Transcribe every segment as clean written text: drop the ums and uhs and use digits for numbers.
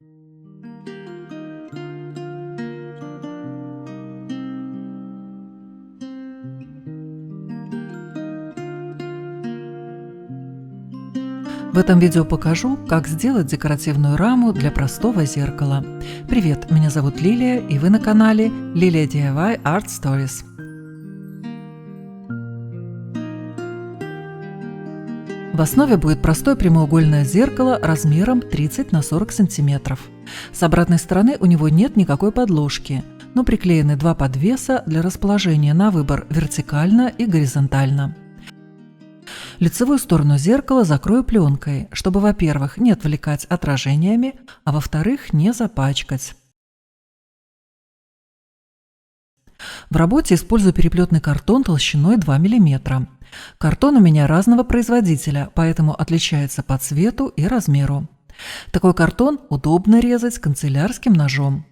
В этом видео покажу, как сделать декоративную раму для простого зеркала. Привет, меня зовут Лилия, и вы на канале Лилия DIY Art Stories. В основе будет простое прямоугольное зеркало размером 30 на 40 см. С обратной стороны у него нет никакой подложки, но приклеены два подвеса для расположения на выбор вертикально и горизонтально. Лицевую сторону зеркала закрою пленкой, чтобы, во-первых, не отвлекать отражениями, а во-вторых, не запачкать. В работе использую переплетный картон толщиной 2 мм. Картон у меня разного производителя, поэтому отличается по цвету и размеру. Такой картон удобно резать канцелярским ножом.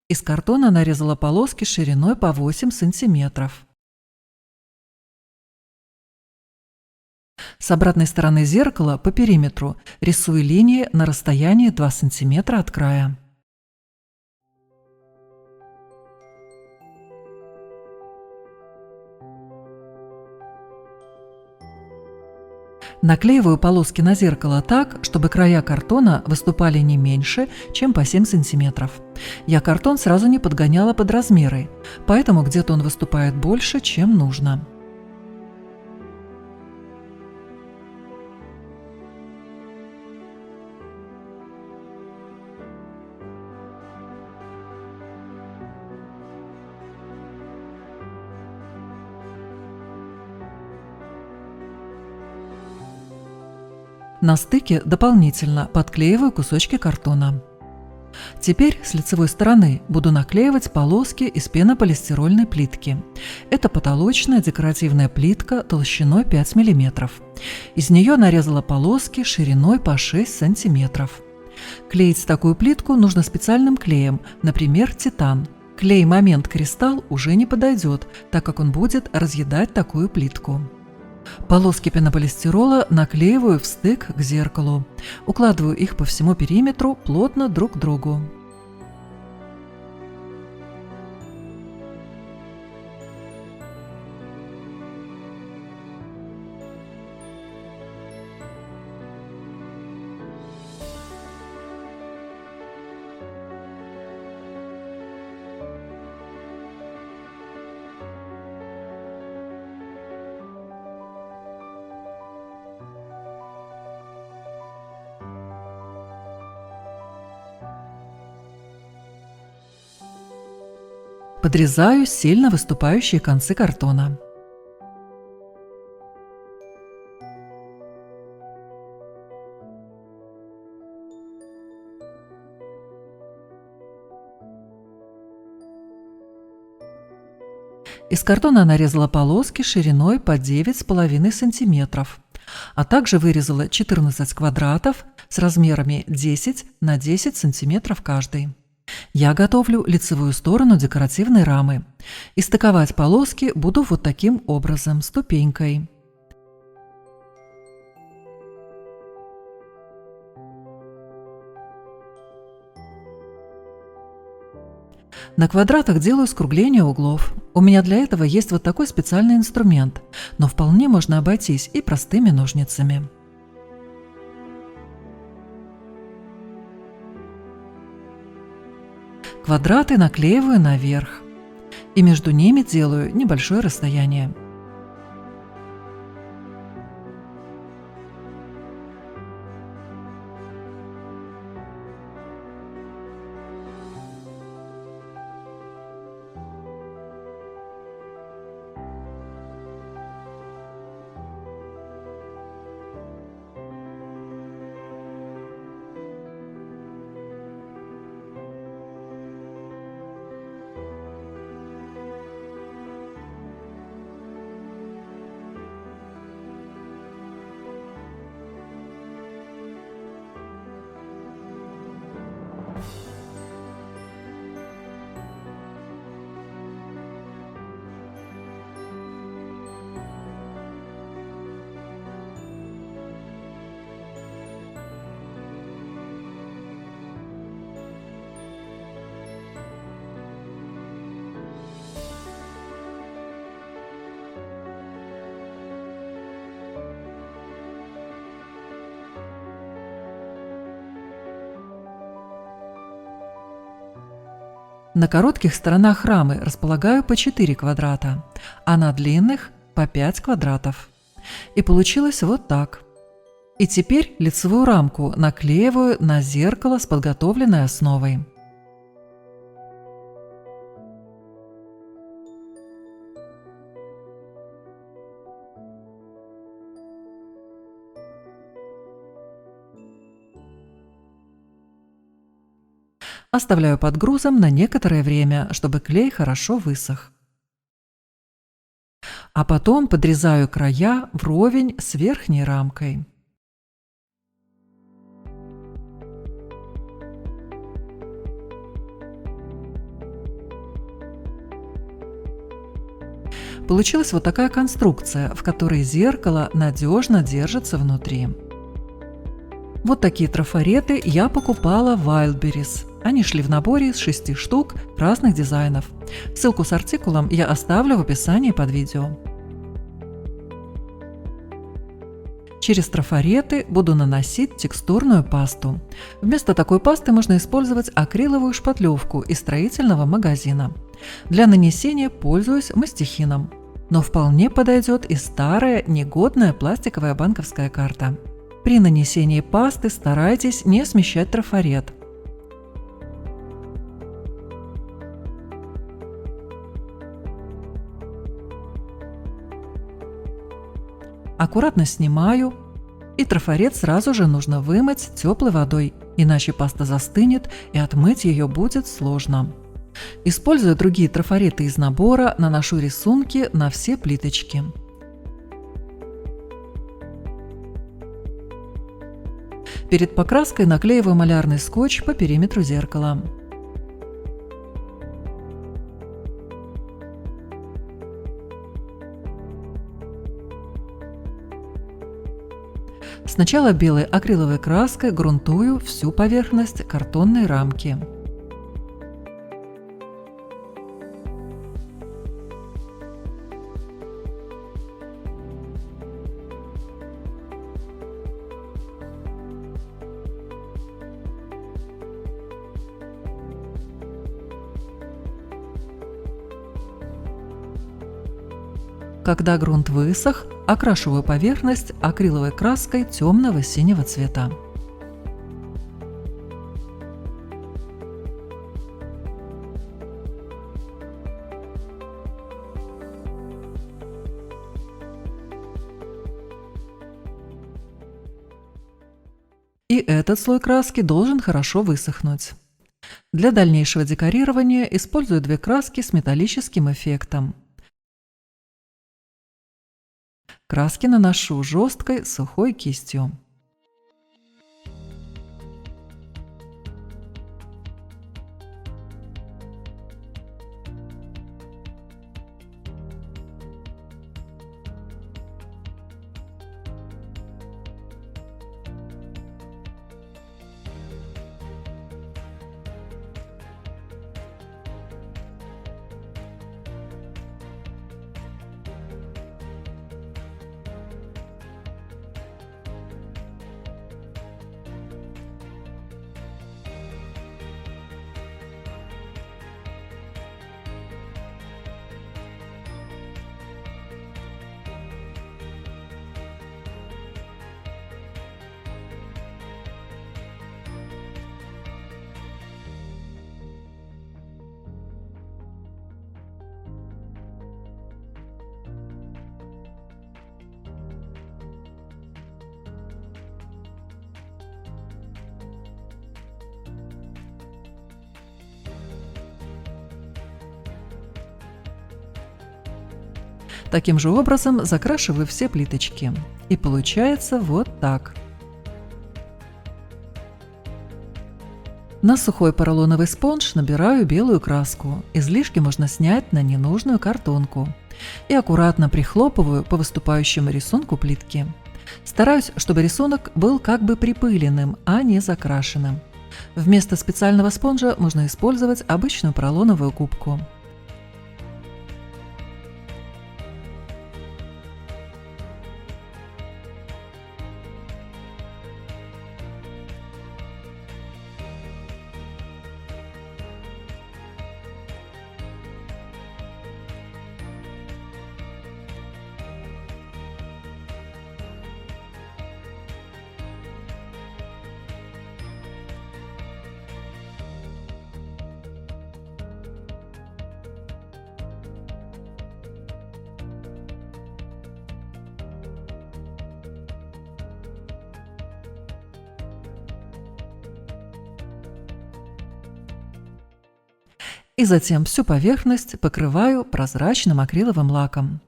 Из картона нарезала полоски шириной по 8 см. С обратной стороны зеркала по периметру рисую линии на расстоянии 2 см от края. Наклеиваю полоски на зеркало так, чтобы края картона выступали не меньше, чем по 7 см. Я картон сразу не подгоняла под размеры, поэтому где-то он выступает больше, чем нужно. На стыке дополнительно подклеиваю кусочки картона. Теперь с лицевой стороны буду наклеивать полоски из пенополистирольной плитки. Это потолочная декоративная плитка толщиной 5 мм. Из нее нарезала полоски шириной по 6 см. Клеить такую плитку нужно специальным клеем, например, титан. Клей «Момент Кристалл» уже не подойдет, так как он будет разъедать такую плитку. Полоски пенополистирола наклеиваю в стык к зеркалу. Укладываю их по всему периметру плотно друг к другу. Подрезаю сильно выступающие концы картона. Из картона нарезала полоски шириной по 9,5 см, а также вырезала 14 квадратов с размерами 10 на 10 см каждый. Я готовлю лицевую сторону декоративной рамы. И стыковать полоски буду вот таким образом, ступенькой. На квадратах делаю скругление углов. У меня для этого есть вот такой специальный инструмент, но вполне можно обойтись и простыми ножницами. Квадраты наклеиваю наверх, и между ними делаю небольшое расстояние. На коротких сторонах рамы располагаю по 4 квадрата, а на длинных – по 5 квадратов. И получилось вот так. И теперь лицевую рамку наклеиваю на зеркало с подготовленной основой. Оставляю под грузом на некоторое время, чтобы клей хорошо высох. А потом подрезаю края вровень с верхней рамкой. Получилась вот такая конструкция, в которой зеркало надежно держится внутри. Вот такие трафареты я покупала в Wildberries. Они шли в наборе из 6 штук разных дизайнов. Ссылку с артикулом я оставлю в описании под видео. Через трафареты буду наносить текстурную пасту. Вместо такой пасты можно использовать акриловую шпатлевку из строительного магазина. Для нанесения пользуюсь мастихином, но вполне подойдет и старая негодная пластиковая банковская карта. При нанесении пасты старайтесь не смещать трафарет. Аккуратно снимаю, и трафарет сразу же нужно вымыть теплой водой, иначе паста застынет и отмыть ее будет сложно. Используя другие трафареты из набора, наношу рисунки на все плиточки. Перед покраской наклеиваю малярный скотч по периметру зеркала. Сначала белой акриловой краской грунтую всю поверхность картонной рамки. Когда грунт высох, окрашиваю поверхность акриловой краской темного синего цвета. И этот слой краски должен хорошо высохнуть. Для дальнейшего декорирования использую 2 краски с металлическим эффектом. Краски наношу жесткой сухой кистью. Таким же образом закрашиваю все плиточки. И получается вот так. На сухой поролоновый спонж набираю белую краску. Излишки можно снять на ненужную картонку. И аккуратно прихлопываю по выступающему рисунку плитки. Стараюсь, чтобы рисунок был как бы припыленным, а не закрашенным. Вместо специального спонжа можно использовать обычную поролоновую губку. и затем всю поверхность покрываю прозрачным акриловым лаком.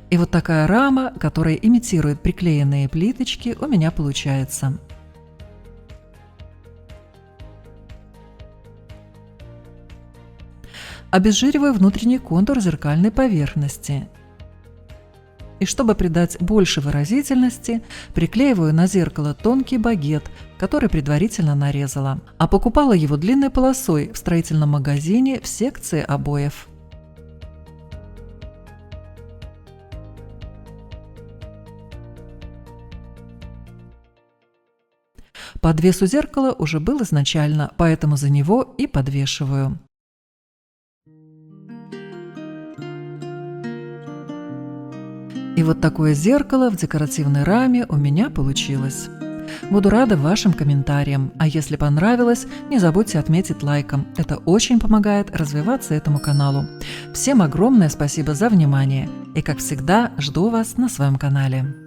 И вот такая рама, которая имитирует приклеенные плиточки, у меня получается. Обезжириваю внутренний контур зеркальной поверхности. И чтобы придать больше выразительности, приклеиваю на зеркало тонкий багет, который предварительно нарезала. А покупала его длинной полосой в строительном магазине в секции обоев. Подвес у зеркала уже был изначально, поэтому за него и подвешиваю. И вот такое зеркало в декоративной раме у меня получилось. Буду рада вашим комментариям, а если понравилось, не забудьте отметить лайком. Это очень помогает развиваться этому каналу. Всем огромное спасибо за внимание и, как всегда, жду вас на своем канале.